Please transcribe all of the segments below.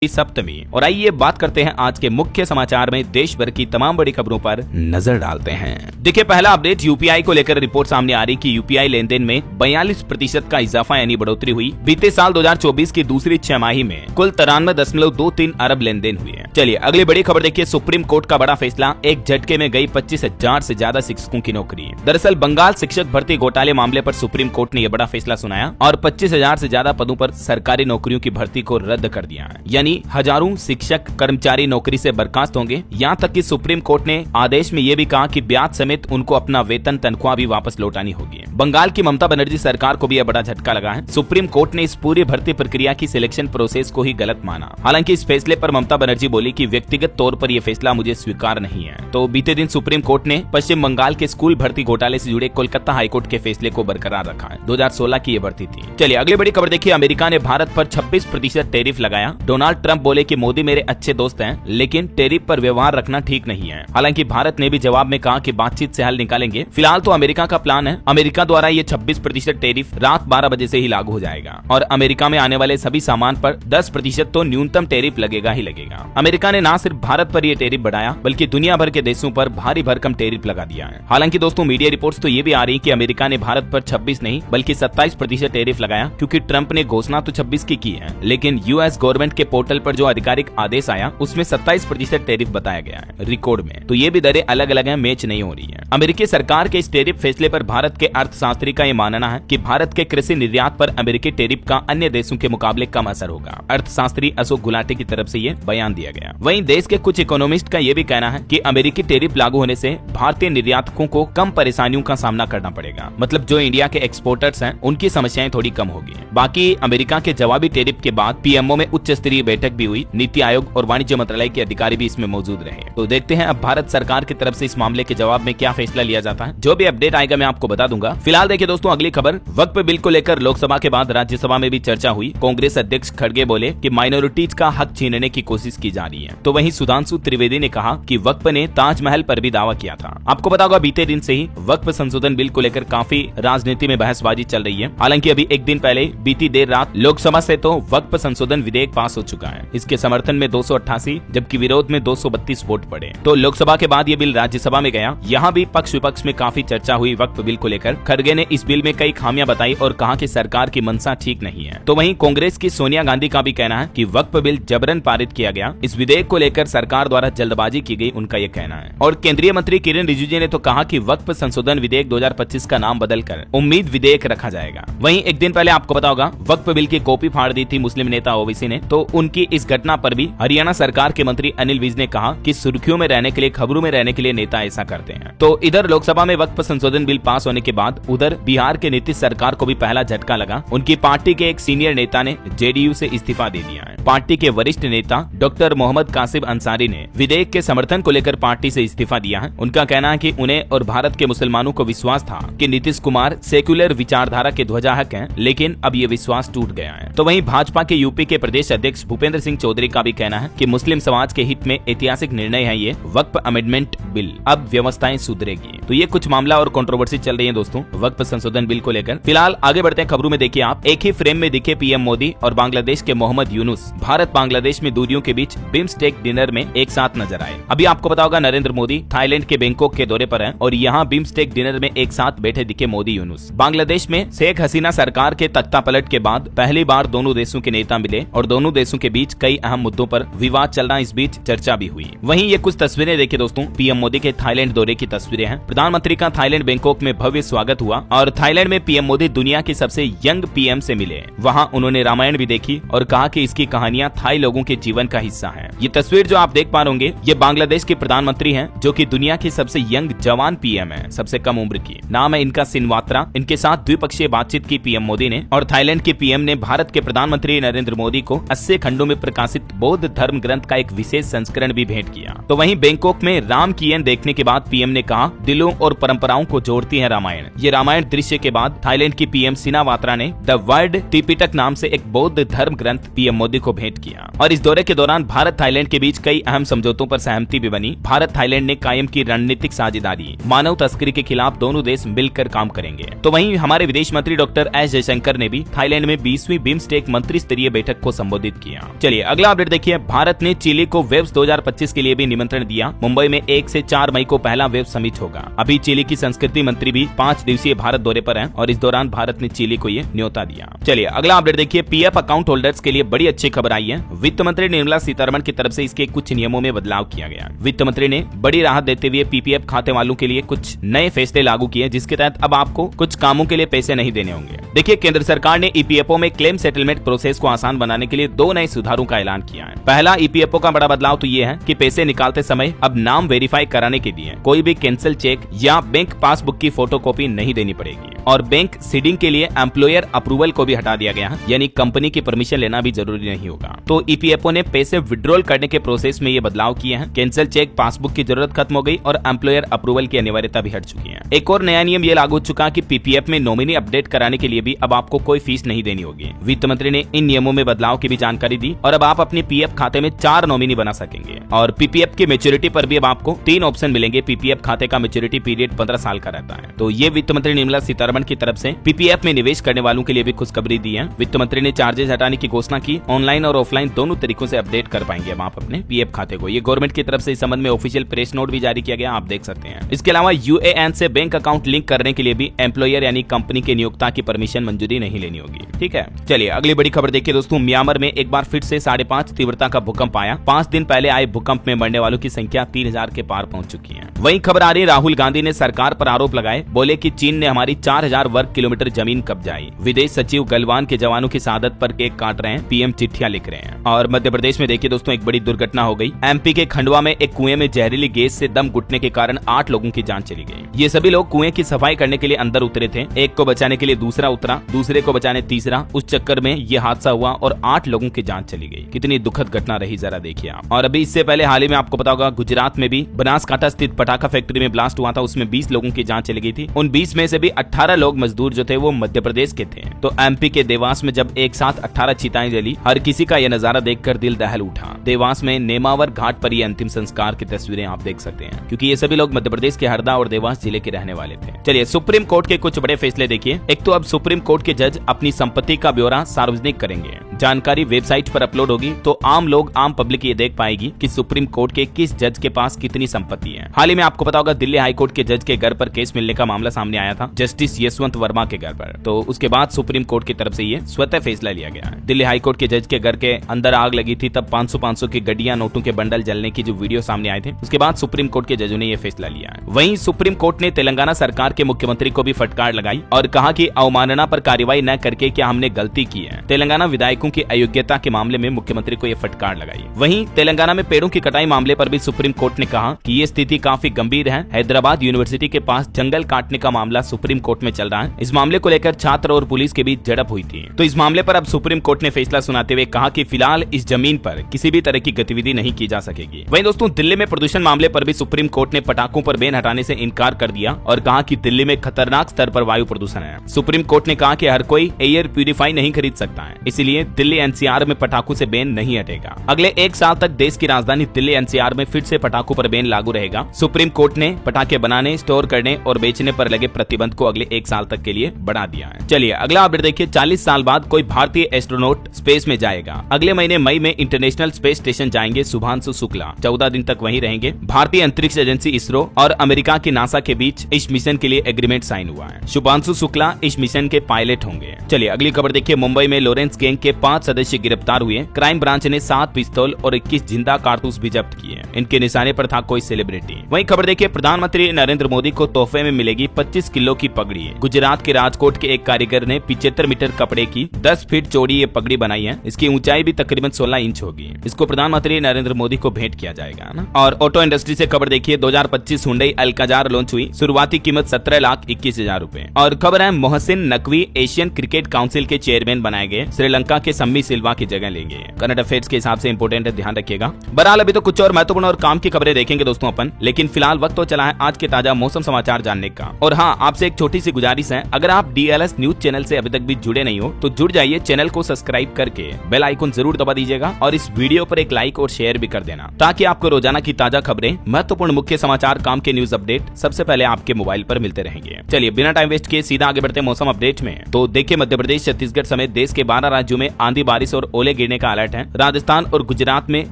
सप्तमी। और आइए बात करते हैं आज के मुख्य समाचार में देश भर की तमाम बड़ी खबरों पर नजर डालते हैं। देखिए, पहला अपडेट यूपीआई को लेकर रिपोर्ट सामने आ रही कि यूपीआई लेनदेन में 42% का इजाफा यानी बढ़ोतरी हुई। बीते साल 2024 की दूसरी छमाही में कुल 93.23 अरब लेनदेन हुए हैं। चलिए अगली बड़ी खबर देखिए। सुप्रीम कोर्ट का बड़ा फैसला, एक झटके में गई 25,000 से ज्यादा शिक्षकों की नौकरी। दरअसल बंगाल शिक्षक भर्ती घोटाले मामले पर सुप्रीम कोर्ट ने यह बड़ा फैसला सुनाया और 25,000 से ज्यादा पदों पर सरकारी नौकरियों की भर्ती को रद्द कर दिया है। यानी हजारों शिक्षक कर्मचारी नौकरी से बर्खास्त होंगे। यहाँ तक कि सुप्रीम कोर्ट ने आदेश में यह भी कहा कि ब्याज समेत उनको अपना वेतन तनख्वाह भी वापस लौटानी होगी। बंगाल की ममता बनर्जी सरकार को भी यह बड़ा झटका लगा है। सुप्रीम कोर्ट ने इस पूरी भर्ती प्रक्रिया की सिलेक्शन प्रोसेस को ही गलत माना। हालांकि इस फैसले पर ममता बनर्जी बोली कि व्यक्तिगत तौर पर यह फैसला मुझे स्वीकार नहीं है। तो बीते दिन सुप्रीम कोर्ट ने पश्चिम बंगाल के स्कूल भर्ती घोटाले से जुड़े कोलकाता हाईकोर्ट के फैसले को बरकरार रखा है। 2016 की यह भर्ती थी। चलिए अगली बड़ी खबर देखिए। अमेरिका ने भारत पर 26% टैरिफ लगाया। डोनाल्ड ट्रंप बोले कि मोदी मेरे अच्छे दोस्त हैं, लेकिन टैरिफ पर व्यवहार रखना ठीक नहीं है। हालांकि भारत ने भी जवाब में कहा कि बातचीत से हल निकालेंगे। फिलहाल तो अमेरिका का प्लान है। अमेरिका द्वारा ये 26% टैरिफ रात 12 बजे से ही लागू हो जाएगा और अमेरिका में आने वाले सभी सामान पर 10% तो न्यूनतम टैरिफ लगेगा ही लगेगा। अमेरिका ने न सिर्फ भारत पर यह टैरिफ बढ़ाया बल्कि दुनिया भर के देशों पर भारी भरकम टैरिफ लगा दिया है। हालांकि दोस्तों मीडिया रिपोर्ट्स तो ये भी आ रही कि अमेरिका ने भारत पर 26 नहीं बल्कि 27% टैरिफ लगाया, क्योंकि ट्रंप ने घोषणा तो 26 की है, लेकिन यूएस गवर्नमेंट के पोर्टल पर जो आधिकारिक आदेश आया उसमें 27% टैरिफ बताया गया है रिकॉर्ड में। तो ये भी दरें अलग अलग हैं, मैच नहीं हो रही है। अमेरिकी सरकार के इस टैरिफ फैसले पर भारत के अर्थशास्त्री का ये मानना है कि भारत के कृषि निर्यात पर अमेरिकी टैरिफ का अन्य देशों के मुकाबले कम असर होगा। अर्थशास्त्री अशोक गुलाटी की तरफ से ये बयान दिया गया। वहीं देश के कुछ इकोनॉमिस्ट का ये भी कहना है कि अमेरिकी टैरिफ लागू होने से भारतीय निर्यातकों को कम परेशानियों का सामना करना पड़ेगा। मतलब जो इंडिया के एक्सपोर्टर्स हैं उनकी समस्याएं थोड़ी कम होगी। बाकी अमेरिका के जवाबी टैरिफ के बाद पीएमओ में उच्च स्तरीय बैठक भी हुई। नीति आयोग और वाणिज्य मंत्रालय के अधिकारी भी इसमें मौजूद रहे। तो देखते हैं अब भारत सरकार की तरफ से इस मामले के जवाब में क्या फैसला लिया जाता है। जो भी अपडेट आएगा मैं आपको बता दूंगा। फिलहाल देखिए दोस्तों अगली खबर। वक्फ बिल को लेकर लोकसभा के बाद राज्यसभा में भी चर्चा हुई। कांग्रेस अध्यक्ष खड़गे बोले कि माइनॉरिटीज का हक छीनने की कोशिश की जा रही है। तो वहीं सुधांशु त्रिवेदी ने कहा कि वक्फ ने ताजमहल पर भी दावा किया था। आपको पता होगा बीते दिन से ही वक्फ संशोधन बिल को लेकर काफी राजनीति में बहसबाजी चल रही है। हालांकि अभी एक दिन पहले बीती देर रात लोकसभा से तो वक्फ संशोधन विधेयक पास हो चुका है। इसके समर्थन में 288 जबकि विरोध में 232 वोट पड़े। तो लोकसभा के बाद ये बिल राज्यसभा में गया। यहाँ भी पक्ष विपक्ष में काफी चर्चा हुई वक्फ बिल को लेकर। खड़गे ने इस बिल में कई खामियां बताई और कहा कि सरकार की मंशा ठीक नहीं है। तो वहीं कांग्रेस की सोनिया गांधी का भी कहना है कि वक्फ बिल जबरन पारित किया गया। इस विधेयक को लेकर सरकार द्वारा जल्दबाजी की गई, उनका ये कहना है। और केंद्रीय मंत्री किरेन रिजिजू ने तो कहा कि वक्फ संशोधन विधेयक 2025 का नाम बदलकर उम्मीद विधेयक रखा जाएगा। वहीं एक दिन पहले आपको पता होगा वक्फ बिल की कॉपी फाड़ दी थी मुस्लिम नेता ओवैसी ने। तो उनकी इस घटना पर भी हरियाणा सरकार के मंत्री अनिल विज ने कहा कि सुर्खियों में रहने के लिए, खबरों में रहने के लिए नेता ऐसा करते हैं। तो इधर लोकसभा में वक्फ संशोधन बिल पास होने के बाद उधर बिहार के नीतीश सरकार को भी पहला झटका लगा। उनकी पार्टी के एक सीनियर नेता ने जेडीयू से इस्तीफा दे दिया है। पार्टी के वरिष्ठ नेता डॉक्टर मोहम्मद कासिम अंसारी ने विधेयक के समर्थन को लेकर पार्टी से इस्तीफा दिया है। उनका कहना है कि उन्हें और भारत के मुसलमानों को विश्वास था कि नीतीश कुमार सेक्युलर विचारधारा के ध्वजाहक हैं, लेकिन अब ये विश्वास टूट गया है। तो वहीं भाजपा के यूपी के प्रदेश अध्यक्ष भूपेंद्र सिंह चौधरी का भी कहना है कि मुस्लिम समाज के हित में ऐतिहासिक निर्णय है ये वक्फ अमेंडमेंट बिल, अब व्यवस्थाएं सुधरेगी। तो ये कुछ मामला और कंट्रोवर्सी चल रही है दोस्तों वक्फ संशोधन बिल को लेकर। फिलहाल आगे बढ़ते हैं खबरों में। देखिए आप, एक ही फ्रेम में दिखे पीएम मोदी और बांग्लादेश के मोहम्मद यूनुस भारत बांग्लादेश में दूरियों के बीच बिम्स्टेक डिनर में एक साथ नजर आए। अभी आपको पता होगा नरेंद्र मोदी थाईलैंड के बैंकॉक के दौरे पर हैं और यहाँ बिम्स्टेक डिनर में एक साथ बैठे दिखे मोदी यूनुस। बांग्लादेश में शेख हसीना सरकार के तख्ता पलट के बाद पहली बार दोनों देशों के नेता मिले और दोनों देशों के बीच कई अहम मुद्दों पर विवाद चल रहा। इस बीच चर्चा भी हुई। वहीं ये कुछ तस्वीरें देखिए दोस्तों, पीएम मोदी के थाईलैंड दौरे की तस्वीरें हैं। प्रधानमंत्री का थाईलैंड बैंकॉक में भव्य स्वागत हुआ और थाईलैंड में पीएम मोदी दुनिया के सबसे यंग पीएम से मिले। वहां उन्होंने रामायण भी देखी और कहा कि इसकी कहानियां थाई लोगों के जीवन का हिस्सा है। ये तस्वीर जो आप देख पा रहे होंगे ये बांग्लादेश के प्रधानमंत्री हैं, जो कि दुनिया की सबसे यंग जवान पीएम है, सबसे कम उम्र की। नाम है इनका सिनवात्रा। इनके साथ द्विपक्षीय बातचीत की पीएम मोदी ने और थाईलैंड के पीएम ने भारत के प्रधानमंत्री नरेंद्र मोदी को 80 खंडों में प्रकाशित बौद्ध धर्म ग्रंथ का एक विशेष संस्करण भी भेंट किया। तो वहीं बैंकॉक में राम कीयन देखने के बाद पीएम ने कहा, दिलों और परंपराओं को जोड़ती है रामायण। ये ये रामायण दृश्य के बाद थाईलैंड की पीएम सिनावात्रा ने द वर्ल्ड त्रिपिटक नाम से एक बौद्ध धर्म ग्रंथ पीएम मोदी को भेंट किया। और इस दौरे के दौरान भारत थाईलैंड के बीच कई अहम समझौतों पर सहमति भी बनी। भारत थाईलैंड ने कायम की रणनीतिक साझेदारी, मानव तस्करी के खिलाफ दोनों देश मिलकर काम करेंगे। तो वहीं हमारे विदेश मंत्री डॉक्टर एस जयशंकर ने भी थाईलैंड में 20वीं बिम्स्टेक मंत्री स्तरीय बैठक को संबोधित किया। चलिए अगला अपडेट देखिए। भारत ने चिली को वेव्स 2025 के लिए भी निमंत्रण दिया। मुंबई में 1 से 4 मई को पहला वेव समिट होगा। अभी चिली की संस्कृति मंत्री भी 5 दिवसीय भारत दौरे पर हैं और इस दौरान भारत ने चिली को ये न्योता दिया। चलिए अगला अपडेट देखिए। पीएफ अकाउंट होल्डर्स के लिए बड़ी अच्छी खबर आई है। वित्त मंत्री निर्मला सीतारमण की तरफ से इसके कुछ नियमों में बदलाव किया गया। वित्त मंत्री ने बड़ी राहत देते हुए पीपीएफ खाते वालों के लिए कुछ नए फैसले लागू किए, जिसके तहत अब आपको कुछ कामों के लिए पैसे नहीं देने होंगे। देखिए, केंद्र सरकार ने ईपीएफओ में क्लेम सेटलमेंट प्रोसेस को आसान बनाने के लिए 2 नए सुधारों का ऐलान किया है। पहला ईपीएफओ का बड़ा बदलाव तो ये है कि पैसे निकालते समय अब नाम वेरीफाई कराने के लिए कोई भी कैंसिल चेक या बैंक पासबुक की फोटोकॉपी नहीं देनी पड़ेगी। और बैंक सीडिंग के लिए एम्प्लॉयर अप्रूवल को भी हटा दिया गया है, यानी कंपनी की परमिशन लेना भी जरूरी नहीं होगा। तो ईपीएफओ ने पैसे विड्रॉल करने के प्रोसेस में ये बदलाव किए हैं। कैंसिल चेक, पासबुक की जरूरत खत्म हो गई और एम्प्लॉयर अप्रूवल की अनिवार्यता भी हट चुकी है। एक और नया नियम ये लागू हो चुका कि पीपीएफ में नॉमिनी अपडेट कराने के लिए भी अब आपको कोई फीस नहीं देनी होगी। वित्त मंत्री ने इन नियमों में बदलाव की भी जानकारी दी और अब आप अपने पीएफ खाते में 4 नॉमिनी बना सकेंगे। और पीपीएफ की मैच्योरिटी पर भी अब आपको 3 ऑप्शन मिलेंगे। पीपीएफ खाते का मैच्योरिटी पीरियड 15 साल का रहता है। तो ये वित्त मंत्री निर्मला सीतारमण की तरफ से पीपीएफ में निवेश करने वालों के लिए भी खुशखबरी दी है। वित्त मंत्री ने चार्जेस हटाने की घोषणा की। ऑनलाइन और ऑफलाइन दोनों तरीकों से अपडेट कर पाएंगे अब आप अपने पीएफ खाते को। ये गवर्नमेंट की तरफ से इस संबंध में ऑफिशियल प्रेस नोट भी जारी किया गया, आप देख सकते हैं। इसके अलावा यूएएन से बैंक अकाउंट लिंक करने के लिए भी एम्प्लॉयर यानी कंपनी के नियोक्ता की परमिशन मंजूरी नहीं लेनी होगी। ठीक है, चलिए अगली बड़ी खबर देखिए दोस्तों। म्यांमार में एक बार फिर से 5.5 तीव्रता का भूकंप आया। 5 दिन पहले आए भूकंप में मरने वालों की संख्या 3000 के पार पहुंच चुकी है। वहीं खबर आ रही है, राहुल गांधी ने सरकार पर आरोप लगाए, बोले कि चीन ने हमारी 4000 वर्ग किलोमीटर जमीन कब्जाई। विदेश सचिव गलवान के जवानों की शहादत पर केक काट रहे हैं, पीएम चिट्ठियां लिख रहे हैं। और मध्य प्रदेश में देखिए दोस्तों, एक बड़ी दुर्घटना हो गई। एमपी के खंडवा में एक कुएं में जहरीली गैस से दम घुटने के कारण 8 लोगों की जान चली गई। ये सभी लोग कुएं की सफाई करने के लिए अंदर उतरे थे। एक को बचाने के लिए दूसरा उतरा, दूसरे को बचाने तीसरा। उस चक्कर में ये हादसा हुआ और 8 लोगों की जान चली गई। कितनी दुखद घटना रही, जरा देखिए आप। और अभी इससे पहले हाल ही में आपको पता होगा, गुजरात में भी बनासकांठा स्थित पटाखा फैक्ट्री में ब्लास्ट हुआ था। उसमें 20 लोगों की जान चली गई थी। उन 20 में से भी 18 लोग मजदूर जो थे वो मध्य प्रदेश के थे। तो एमपी के देवास में जब एक साथ 18 चिताएं जली, हर किसी का यह नजारा देखकर दिल दहल उठा। देवास में नेमावर घाट पर ये अंतिम संस्कार की तस्वीरें आप देख सकते हैं, क्योंकि ये सभी लोग मध्य प्रदेश के हरदा और देवास जिले के रहने वाले थे। चलिए सुप्रीम कोर्ट के कुछ बड़े फैसले देखिए। एक तो अब सुप्रीम कोर्ट के जज अपनी संपत्ति का ब्यौरा सार्वजनिक करेंगे। जानकारी वेबसाइट पर अपलोड होगी, तो आम लोग, आम पब्लिक ये देख पाएगी कि सुप्रीम कोर्ट के किस जज के पास कितनी संपत्ति है। हाल ही में आपको पता होगा, दिल्ली हाई कोर्ट के जज के घर पर केस मिलने का मामला सामने आया था, जस्टिस यशवंत वर्मा के घर पर। तो उसके बाद सुप्रीम कोर्ट की तरफ से ये स्वतः फैसला लिया गया है। दिल्ली हाई कोर्ट के जज के घर के अंदर आग लगी थी, तब 500 की गड्डियां, नोटों के बंडल जलने की जो वीडियो सामने आए थे, उसके बाद सुप्रीम कोर्ट के जजों ने यह फैसला लिया है। वहीं सुप्रीम कोर्ट ने तेलंगाना सरकार के मुख्यमंत्री को भी फटकार लगाई और कहा कि अवमानना पर कार्रवाई न करके क्या हमने गलती की है। तेलंगाना विधायकों की अयोग्यता के मामले में मुख्यमंत्री को यह फटकार लगाई। वहीं तेलंगाना में पेड़ों की कटाई मामले पर भी सुप्रीम कोर्ट ने कहा कि ये स्थिति काफी गंभीर है। हैदराबाद यूनिवर्सिटी के पास जंगल काटने का मामला सुप्रीम कोर्ट में चल रहा है। इस मामले को लेकर छात्र और पुलिस के बीच झड़प हुई थी। तो इस मामले पर अब सुप्रीम कोर्ट ने फैसला सुनाते हुए कहा कि फिलहाल इस जमीन पर किसी भी तरह की गतिविधि नहीं की जा सकेगी। वहीं दोस्तों, दिल्ली में प्रदूषण मामले पर भी सुप्रीम कोर्ट ने पटाखों पर बैन हटाने से इनकार कर दिया और कहा कि दिल्ली में खतरनाक स्तर पर वायु प्रदूषण है। सुप्रीम कोर्ट ने कहा कि हर कोई एयर प्यूरिफाई नहीं खरीद सकता है, इसलिए दिल्ली एनसीआर में पटाखों से बैन नहीं हटेगा। अगले 1 साल तक देश की राजधानी दिल्ली एनसीआर में फिर से पटाखों पर बैन लागू रहेगा। सुप्रीम कोर्ट ने पटाखे बनाने, स्टोर करने और बेचने पर लगे प्रतिबंध को अगले 1 साल तक के लिए बढ़ा दिया है। चलिए अगला अपडेट देखिए। 40 साल बाद कोई भारतीय एस्ट्रोनॉट स्पेस में जाएगा। अगले महीने मई में इंटरनेशनल स्पेस स्टेशन जाएंगे शुभांशु शुक्ला। 14 दिन तक वहीं रहेंगे। भारतीय अंतरिक्ष एजेंसी इसरो और अमेरिका की नासा के बीच इस मिशन के लिए एग्रीमेंट साइन हुआ है। शुभांशु शुक्ला इस मिशन के पायलट होंगे। चलिए अगली खबर देखिए। मुंबई में लॉरेंस गैंग के 5 सदस्य गिरफ्तार हुए। क्राइम ब्रांच ने 7 पिस्तौल और 21 जिंदा कारतूस भी जब्त किए। इनके निशाने पर था कोई सेलिब्रिटी। वहीं खबर देखिए, प्रधानमंत्री नरेंद्र मोदी को तोहफे में मिलेगी 25 किलो की पगड़ी। गुजरात के राजकोट के एक कारीगर ने 75 मीटर कपड़े की 10 फीट चौड़ी ये पगड़ी बनाई है। इसकी ऊंचाई भी तकरीबन 16 इंच होगी। इसको जिसको प्रधानमंत्री नरेंद्र मोदी को भेंट किया जाएगा ना। और ऑटो इंडस्ट्री से खबर देखिए, 2025 हुंडई अल्काजार लॉन्च हुई, शुरुआती कीमत 17,21,000 रुपए। और खबर है Mohsin Naqvi Asian cricket council के चेयरमैन बनाए गए, श्रीलंका के सम्मी सिल्वा की जगह लेंगे। करंट अफेयर्स के हिसाब से इंपोर्टेंट है, ध्यान रखिएगा। बहरहाल अभी तो कुछ और महत्वपूर्ण और काम की खबरें देखेंगे दोस्तों अपन, लेकिन फिलहाल वक्त तो चला है आज के ताजा मौसम समाचार जानने का। और हाँ, आपसे एक छोटी सी गुजारिश है, अगर आप DLS न्यूज चैनल से अभी तक भी जुड़े नहीं हो तो जुड़ जाइए, चैनल को सब्सक्राइब करके बेल आइकन जरूर दबा दीजिएगा और इस वीडियो पर एक लाइक और शेयर भी कर देना, ताकि आपको रोजाना की ताजा खबरें, महत्वपूर्ण मुख्य समाचार, काम के न्यूज अपडेट सबसे पहले आपके मोबाइल पर मिलते रहेंगे। चलिए बिना टाइम वेस्ट किए सीधा आगे बढ़ते मौसम अपडेट में। तो देखिए, मध्य प्रदेश, छत्तीसगढ़ समेत देश के 12 राज्यों में आंधी, बारिश और ओले गिरने का अलर्ट है। राजस्थान और गुजरात में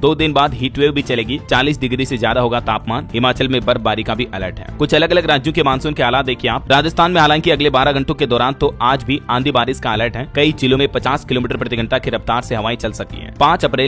2 दिन बाद हीट वेव भी चलेगी, 40 डिग्री से ज्यादा होगा तापमान। हिमाचल में बर्फबारी का भी अलर्ट है। कुछ अलग अलग राज्यों के मानसून के हालात देखिए आप। राजस्थान में हालांकि अगले 12 घंटों के दौरान तो आज भी आंधी बारिश का अलर्ट है। कई जिलों में 50 किलोमीटर प्रति घंटा की रफ्तार से हवाएं चल सकती हैं। 5 अप्रैल